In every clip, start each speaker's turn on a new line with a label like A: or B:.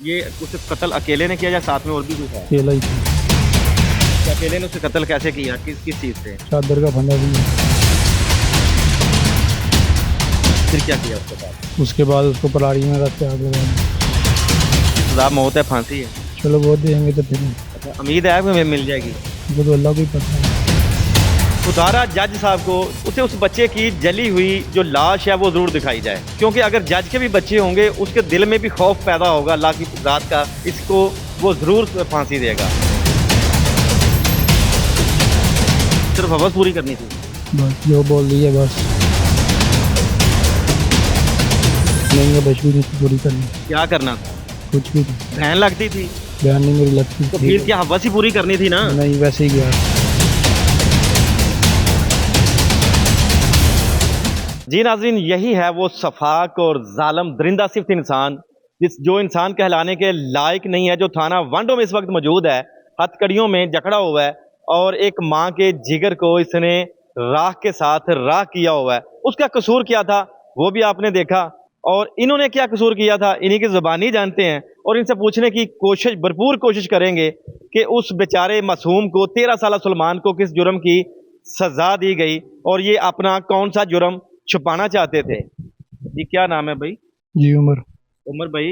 A: ये उसे कत्ल अकेले ने किया या साथ में और भी कोई था?
B: अकेला ही था।
A: तो अकेले ने उसे कत्ल कैसे किया, किस किस चीज़ से?
B: चादर का फंदा भी है।
A: फिर क्या किया उसके बाद?
B: उसके बाद उसको परारी में रख के आग लगा दी।
A: सजा मौत है, फांसी है?
B: चलो वो देंगे तो फिर
A: अच्छा, उम्मीद है कि मिल जाएगी?
B: वो तो अल्लाह को ही पता है।
A: खुदारा जज साहब को उसे उस बच्चे की जली हुई जो लाश है वो ज़रूर दिखाई जाए, क्योंकि अगर जज के भी बच्चे होंगे उसके दिल में भी खौफ पैदा होगा अल्लाह की ज़ात का, इसको वो ज़रूर फांसी देगा। सिर्फ हवस पूरी करनी थी।
B: बस जो बोल रही है बस लेंगे, बस भी नहीं पूरी करनी।
A: क्या करना था?
B: कुछ भी नहीं।
A: बहन लगती थी
B: बयान नहीं मेरी लगती
A: तो
B: थी।
A: फिर क्या हवस ही पूरी करनी थी ना?
B: नहीं वैसे ही गया।
A: जी नाज़रीन, यही है वो सफाक और जालम दरिंदा सिफ्त इंसान जो इंसान कहलाने के लायक नहीं है, जो थाना वांडो में इस वक्त मौजूद है, हथकड़ियों में जकड़ा हुआ है और एक माँ के जिगर को इसने राख के साथ राख किया हुआ है। उसका कसूर क्या था वो भी आपने देखा, और इन्होंने क्या कसूर किया था इन्हीं की ज़ुबानी जानते हैं, और इनसे पूछने की कोशिश, भरपूर कोशिश करेंगे कि उस बेचारे मासूम को, 13 साल सलमान को किस जुर्म की सजा दी गई और ये अपना कौन सा जुर्म छुपाना चाहते थे। जी क्या नाम है भाई?
B: जी उम्र
A: उमर भाई,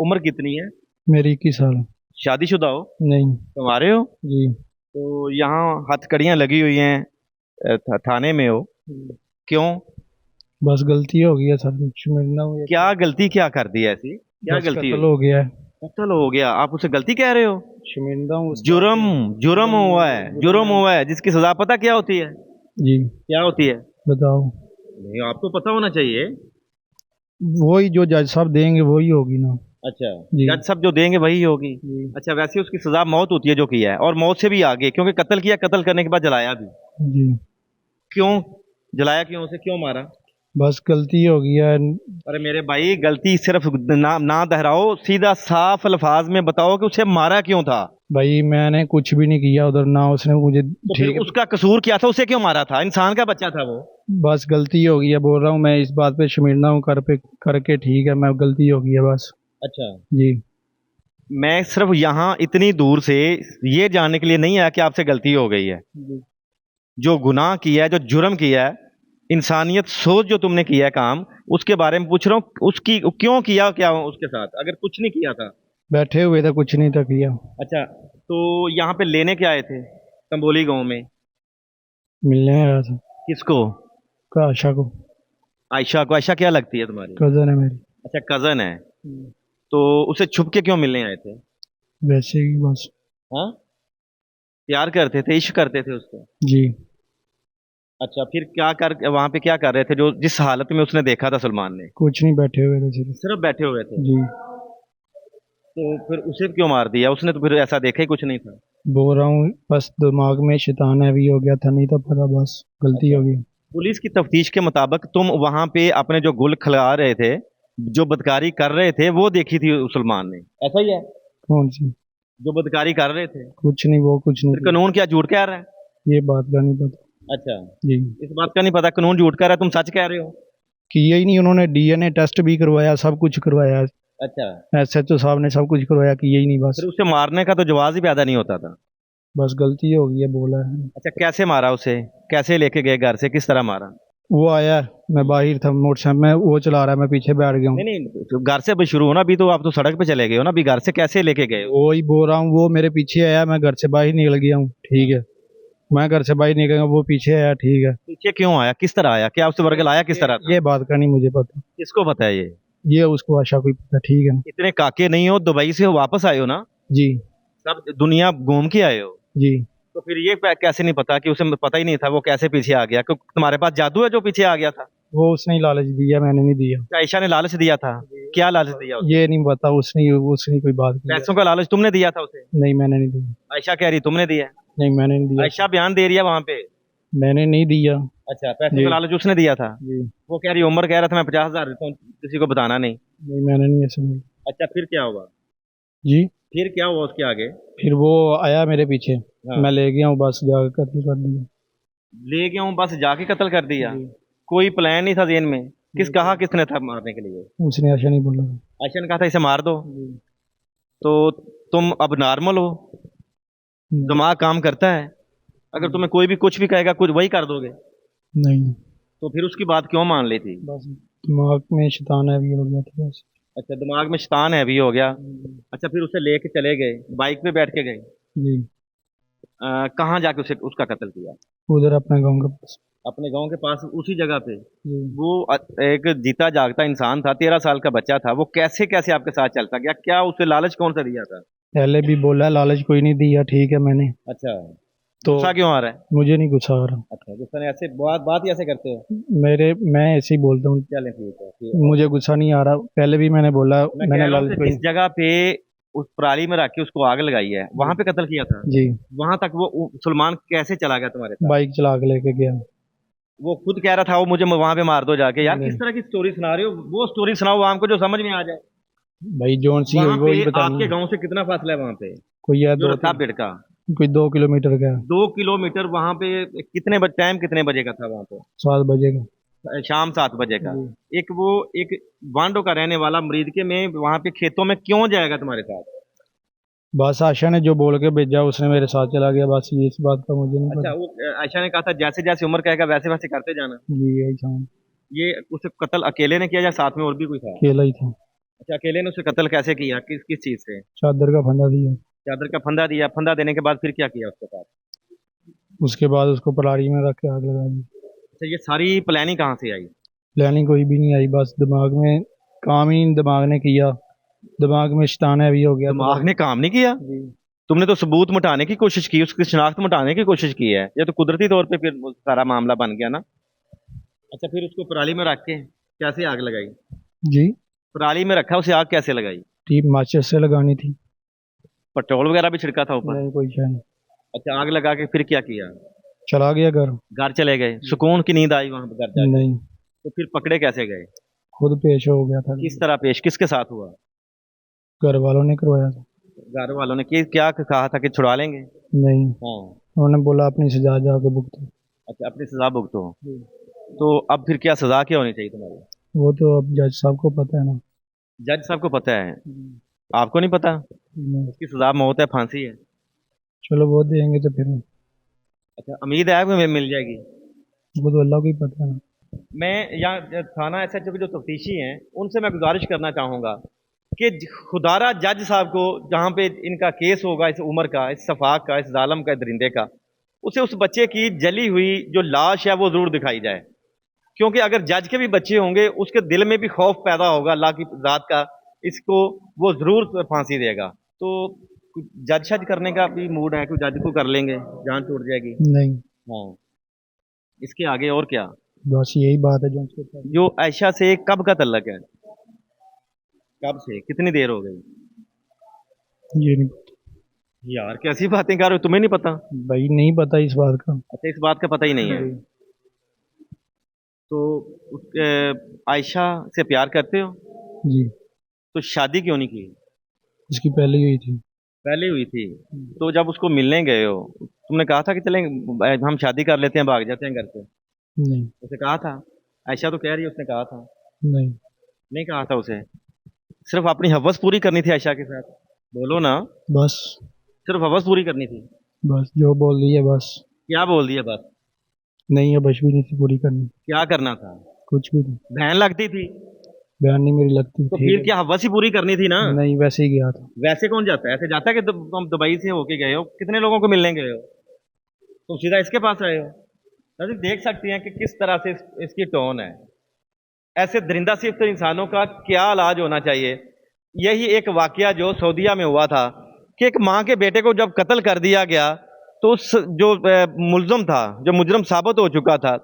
A: उम्र कितनी है?
B: मेरी 21 साल।
A: शादीशुदा हो?
B: नहीं।
A: तुम्हारे हो?
B: जी।
A: तो यहाँ हथकड़ियाँ लगी हुई हैं, थाने में हो, क्यों?
B: बस गलती हो गई है सर, कुछ मिलना हुआ।
A: क्या गलती क्या कर दी ऐसी? क्या
B: बस
A: गलती
B: कत्ल
A: हुई?
B: हो गया है।
A: कत्ल हो गया, आप उसे गलती कह रहे हो?
B: शर्मिंदा हूँ उस
A: जुर्म, जुर्म हुआ है, जुर्म हुआ है जिसकी सजा पता क्या होती है?
B: जी
A: क्या होती है?
B: बताओ।
A: नहीं, आपको पता होना चाहिए।
B: वही जो जज साहब देंगे वही होगी ना।
A: अच्छा,
B: जी।
A: जज सब जो देंगे वही होगी।
B: जी।
A: अच्छा, वैसे उसकी सजा मौत होती है जो किया है, और मौत से भी आगे, क्योंकि कत्ल किया, कत्ल करने के बाद जलाया भी।
B: जी
A: क्यों जलाया, क्यों, उसे क्यों मारा?
B: बस गलती हो गई है।
A: अरे मेरे भाई, गलती सिर्फ ना दोहराओ, सीधा साफ अल्फाज में बताओ कि उसे मारा क्यों था।
B: भाई मैंने कुछ भी नहीं किया उधर, ना उसने मुझे।
A: तो
B: ठीक
A: फिर
B: है।
A: उसका कसूर क्या था, उसे क्यों मारा था? इंसान का बच्चा था वो।
B: बस गलती हो गई है, बोल रहा हूँ मैं, इस बात पे शर्मिंदा हूँ करके। ठीक है, मैं गलती हो गई है बस।
A: अच्छा,
B: जी।
A: मैं सिर्फ यहाँ इतनी दूर से ये जानने के लिए नहीं आया कि आपसे गलती हो गई है।
B: जी।
A: जो गुनाह किया है, जो जुर्म किया है, इंसानियत सोच जो तुमने किया है काम, उसके बारे में पूछ रहा हूँ। उसकी क्यों किया, क्या उसके साथ, अगर कुछ नहीं किया था?
B: बैठे हुए थे, कुछ नहीं था किया।
A: अच्छा, तो यहाँ पे लेने के आए थे तंबोली गांव में?
B: मिलने आया था।
A: किसको?
B: का आशा को।
A: आयशा को? आयशा क्या लगती है तुम्हारी?
B: कजन है मेरी।
A: अच्छा, कजन है। तो उसे छुप के क्यों मिलने आए थे?
B: वैसे ही बस।
A: हाँ, प्यार करते थे, इश्क करते थे उसको?
B: जी।
A: अच्छा, फिर क्या कर, वहां पे क्या कर रहे थे जो जिस हालत में उसने देखा था सलमान ने?
B: कुछ नहीं, बैठे हुए थे सिर्फ।
A: सिर्फ बैठे हुए थे?
B: जी।
A: तो फिर उसे क्यों मार दिया? उसने तो फिर ऐसा देखा ही कुछ नहीं था।
B: बोल रहा हूँ बस दिमाग में शैतान है भी हो गया था, नहीं तो पता, बस गलती हो गई।
A: पुलिस की तफ्तीश के मुताबिक तुम वहां पे अपने जो गुल खिला रहे थे, जो बदकारी कर रहे थे, वो देखी थी सलमान ने, ऐसा ही है?
B: कौन सी?
A: जो बदकारी कर रहे थे?
B: कुछ नहीं, वो कुछ नहीं
A: फिर
B: किया।
A: कानून क्या झूठ कह रहा है?
B: ये बात का नहीं पता।
A: अच्छा,
B: जी।
A: इस बात का नहीं पता, कानून झूठ कह रहा है, तुम सच कह रहे हो?
B: किया ही नहीं उन्होंने, डीएनए टेस्ट भी करवाया, सब कुछ करवाया।
A: अच्छा,
B: एसएचओ साहब ने सब कुछ करवाया, किया ही नहीं बस।
A: फिर उसे मारने का तो जवाब ही पैदा नहीं होता था।
B: बस गलती हो गई है, बोला है।
A: अच्छा, कैसे मारा उसे, कैसे लेके गए घर से, किस तरह मारा?
B: वो आया, मैं बाहर था, मोटरसाइकिल में वो चला रहा है, मैं पीछे बैठ गया हूँ।
A: नहीं नहीं, तो घर से शुरू हो ना, अभी तो आप तो सड़क पे चले गए हो ना, अभी घर से कैसे लेके गए हो?
B: वही बोल रहा हूँ, वो मेरे पीछे आया, मैं घर से बाहर निकल गया हूँ। ठीक है, मैं घर से बाहर निकल गया, वो पीछे आया। ठीक है।
A: पीछे क्यों आया, किस तरह आया, क्या उससे वर्गल आया, किस तरह था?
B: ये बात का नहीं मुझे पता,
A: किसको पता है
B: ये उसको आशा को ही पता। ठीक है ना।
A: इतने काके नहीं हो, दुबई से हो, वापस आए हो ना,
B: जी।
A: सब दुनिया घूम के आए हो,
B: जी।
A: तो फिर ये कैसे नहीं पता कि उसे पता ही नहीं था वो कैसे पीछे आ गया? क्योंकि तुम्हारे पास जादू है जो पीछे आ गया था?
B: वो उसने ही लालच दिया, मैंने नहीं दिया।
A: आयशा ने लालच दिया था? क्या लालच दिया उसे?
B: ये नहीं पता, उसने उसने कोई बात की।
A: पैसों का लालच तुमने दिया था उसे?
B: नहीं, मैंने नहीं दिया।
A: आयशा कह रही तुमने दिया है।
B: नहीं, मैंने नहीं दिया।
A: आयशा बयान दे रही है वहां पे।
B: मैंने नहीं दिया।
A: अच्छा, पैसों
B: जी।
A: का लालच उसने दिया था?
B: जी।
A: वो कह रही, उमर कह रहा था मैं 50,000 देता हूँ, किसी को बताना नहीं।
B: नहीं, मैंने नहीं ऐसा बोला।
A: अच्छा, फिर क्या हुआ?
B: जी।
A: फिर क्या हुआ उसके आगे?
B: फिर वो आया मेरे पीछे।
A: हाँ।
B: मैं ले गया हूँ, बस जाकर कत्ल कर दिया।
A: ले गया हूँ बस, जाके कत्ल कर दिया?
B: जी।
A: कोई प्लान नहीं था जेन में? कहा किसने था मारने के लिए?
B: उसने आशा नहीं बोला।
A: आयशा ने कहा था इसे मार दो।
B: जी।
A: तो तुम अब नॉर्मल हो, दिमाग काम करता है? अगर तुम्हें कोई भी कुछ भी कहेगा कुछ वही कर दोगे,
B: नहीं,
A: तो फिर उसकी बात क्यों मान ली थी?
B: बस दिमाग में शैतान हैवी हो गया था बस।
A: अच्छा, दिमाग में शैतान हैवी हो गया। अच्छा, फिर उसे लेके चले गए, बाइक पे बैठ के गए।
B: जी,
A: कहाँ जाके उसे उसका कत्ल किया?
B: उधर अपने गाँव के पास।
A: अपने गांव के पास, उसी जगह पे?
B: जी,
A: वो एक जीता जागता इंसान था, 13 साल का बच्चा था, वो कैसे कैसे आपके साथ चलता गया? क्या उसे लालच कौन सा दिया था?
B: पहले भी बोला, लालच कोई नहीं दिया, ठीक है मैंने।
A: अच्छा,
B: तो
A: गुस्सा क्यों आ रहा है?
B: मुझे नहीं गुस्सा आ रहा,
A: अच्छा, गुस्सा नहीं, ऐसे बात ही ऐसे करते हो?
B: मैं ऐसे ही बोलता हूँ,
A: चलें, ठीक है, ठीक है।
B: मुझे गुस्सा नहीं आ रहा। पहले भी मैंने बोला,
A: मैं
B: मैंने
A: कह रहा हूँ
B: लालच
A: कि
B: कोई।
A: जिस जगह पे उस पराली में रख के उसको आग लगाई है, वहां पे कत्ल किया था?
B: जी,
A: वहां तक वो सलमान कैसे चला गया तुम्हारे साथ?
B: बाइक चला के लेके गया।
A: वो खुद कह रहा था वो मुझे वहां पे मार दो जाके। यार,
B: नहीं।
A: किस तरह की स्टोरी सुना रहे हो? वो स्टोरी सुनाओ हमको जो समझ में आ जाए।
B: भाई जोन सी हुई
A: वहां
B: वो ही
A: पे
B: बतानी
A: आपके
B: है।
A: गांव से कितना फासला है वहां पे,
B: कोई है
A: जो रखा बिड़का?
B: कोई 2 किलोमीटर का है।
A: 2 किलोमीटर वहां पे। टाइम कितने बजे का था वहां पे?
B: 7 बजे का।
A: शाम 7 बजे का।
B: जी।
A: एक वांडो का रहने वाला मरीद के में वहां पे खेतों में क्यों जाएगा तुम्हारे साथ?
B: बस आशा ने जो बोल के भेजा उसने मेरे साथ चला गया, बस ये इस बात का मुझे नहीं
A: अच्छा,
B: पता।
A: वो आयशा ने कहा था जैसे जैसे उम्र कहेगा वैसे वैसे करते जाना।
B: जी, यही था,
A: ये उसे कत्ल अकेले ने किया या साथ में और भी कोई था?
B: अकेला ही था।
A: अच्छा, अकेले ने उसे कत्ल कैसे किया? किस किस चीज से?
B: चादर का फंदा दिया।
A: चादर का फंदा दिया? फंदा देने के बाद फिर क्या किया उसके साथ?
B: उसके बाद उसको पराली में रख के आग लगा दी।
A: अच्छा, ये सारी प्लानिंग कहाँ से आई?
B: प्लानिंग कोई भी नहीं आई, बस दिमाग में काम ही दिमाग ने किया। दिमाग में शैतान हैवी हो गया।
A: दिमाग ने काम नहीं किया?
B: जी,
A: तुमने तो सबूत मिटाने की कोशिश की, उसकी शनाख्त मिटाने की कोशिश की है। ये तो कुदरती तौर पे फिर वो सारा मामला बन गया ना। अच्छा, फिर उसको पराली में रख के कैसे आग लगाई?
B: जी,
A: पराली में रखा, उसे आग कैसे लगाई?
B: टीप माचिस से लगानी थी।
A: पेट्रोल वगैरह भी छिड़का था ऊपर?
B: नहीं, कोई शय नहीं।
A: अच्छा, आग लगा के फिर क्या किया?
B: चला गया घर।
A: घर चले गए, सुकून की नींद आई वहां पर घर जाके?
B: नहीं,
A: तो फिर पकड़े कैसे गए?
B: खुद पेश हो गया था।
A: किस तरह पेश, किसके साथ हुआ?
B: घर वालों ने करवाया था।
A: घर वालों ने क्या कहा था कि छुड़ा लेंगे?
B: नहीं,
A: हाँ।
B: उन्होंने बोला अपनी सजा जाके भुगतो।
A: अच्छा, अपनी सजा भुगतो। तो अब फिर क्या सजा क्या होनी चाहिए तुम्हारी?
B: वो तो अब जज साहब को पता है ना।
A: जज साहब को पता है, आपको नहीं पता?
B: नहीं।
A: उसकी सजा मौत है, फांसी है।
B: चलो वो देंगे तो फिर
A: अच्छा, उम्मीद है कि मिल जाएगी?
B: वो तो अल्लाह को ही पता है ना।
A: मैं यहाँ थाना एसएचओ के जो तफ्तीशी हैं उनसे मैं गुजारिश करना चाहूँगा कि खुदारा जज साहब को, जहाँ पे इनका केस होगा, इस उम्र का, इस सफाक का, इस जालम का, इस दरिंदे का, उसे उस बच्चे की जली हुई जो लाश है वो जरूर दिखाई जाए। क्योंकि अगर जज के भी बच्चे होंगे उसके दिल में भी खौफ पैदा होगा अल्लाह की ज़ात का, इसको वो जरूर फांसी देगा। तो जज शज करने का भी मूड है कि जज को कर लेंगे, जान छूट जाएगी।
B: नहीं,
A: हाँ, इसके आगे और क्या?
B: बस यही बात है जो उसके साथ।
A: जो आयशा से कब का तल्लक है? कब से, कितनी देर हो गई?
B: ये नहीं पता
A: यार, कैसी बातें कर रहे हो, तुम्हें नहीं पता?
B: भाई, नहीं पता इस बात का।
A: अच्छा, इस बात का पता ही नहीं है। तो आयशा से प्यार करते हो?
B: जी,
A: तो शादी क्यों नहीं की?
B: उसकी पहले हुई थी।
A: पहले हुई थी। तो जब उसको मिलने गए हो, तुमने कहा था कि चलें हम शादी कर लेते हैं, भाग जाते हैं घर से?
B: नहीं,
A: उसे कहा था? आयशा तो कह रही है उसने कहा था।
B: नहीं,
A: नहीं कहा था उसे? सिर्फ अपनी हवस पूरी करनी थी आयशा के साथ? बोलो ना।
B: बस
A: सिर्फ हवस पूरी करनी थी?
B: बस जो बोल रही है बस।
A: क्या बोल दिया बस?
B: नहीं, अब भी नहीं थी पूरी करनी।
A: क्या करना था?
B: कुछ भी नहीं।
A: बहन लगती थी?
B: बयान नहीं मेरी लगती
A: तो
B: ठीक
A: फिर
B: है।
A: क्या हवस ही पूरी करनी थी ना?
B: नहीं, वैसे ही गया था।
A: वैसे कौन जाता है? ऐसे जाता है कि तुम दुबई से होके गए हो? कितने लोगों को मिलने गए हो? तुम सीधा इसके पास आए हो? तो देख सकते हैं कि किस तरह से इसकी टोन है। ऐसे दरिंदा सिफ्त इंसानों का क्या इलाज होना चाहिए। यही एक वाकया जो सऊदीया में हुआ था कि एक माँ के बेटे को जब कत्ल कर दिया गया, तो उस जो मुल्ज़म था, जो मुजरम साबित हो चुका था,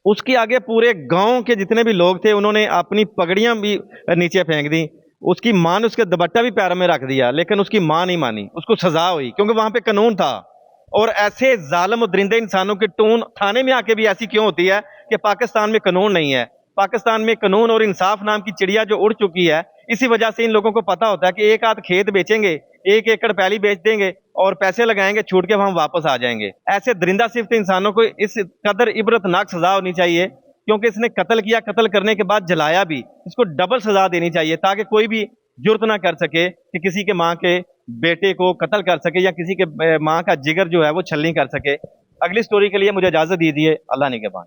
A: उसके आगे पूरे गांव के जितने भी लोग थे उन्होंने अपनी पगड़ियां भी नीचे फेंक दी। उसकी माँ ने उसके दुपट्टा भी पैर में रख दिया, लेकिन उसकी माँ नहीं मानी, उसको सजा हुई क्योंकि वहां पे कानून था। और ऐसे जालिम और दरिंदे इंसानों की टोन थाने में आके भी ऐसी क्यों होती है कि पाकिस्तान में कानून नहीं है? पाकिस्तान में कानून और इंसाफ नाम की चिड़िया जो उड़ चुकी है, इसी वजह से इन लोगों को पता होता है कि एक आध खेत बेचेंगे, 1 एकड़ पैली बेच देंगे और पैसे लगाएंगे, छूट के हम वापस आ जाएंगे। ऐसे दरिंदा सिफ्त इंसानों को इस कदर इबरतनाक सजा होनी चाहिए, क्योंकि इसने कत्ल किया, कत्ल करने के बाद जलाया भी, इसको डबल सजा देनी चाहिए ताकि कोई भी जुर्त ना कर सके कि किसी के माँ के बेटे को कत्ल कर सके या किसी के माँ का जिगर जो है वो छलनी कर सके। अगली स्टोरी के लिए मुझे इजाज़त दीजिए। अल्लाह निगहबान।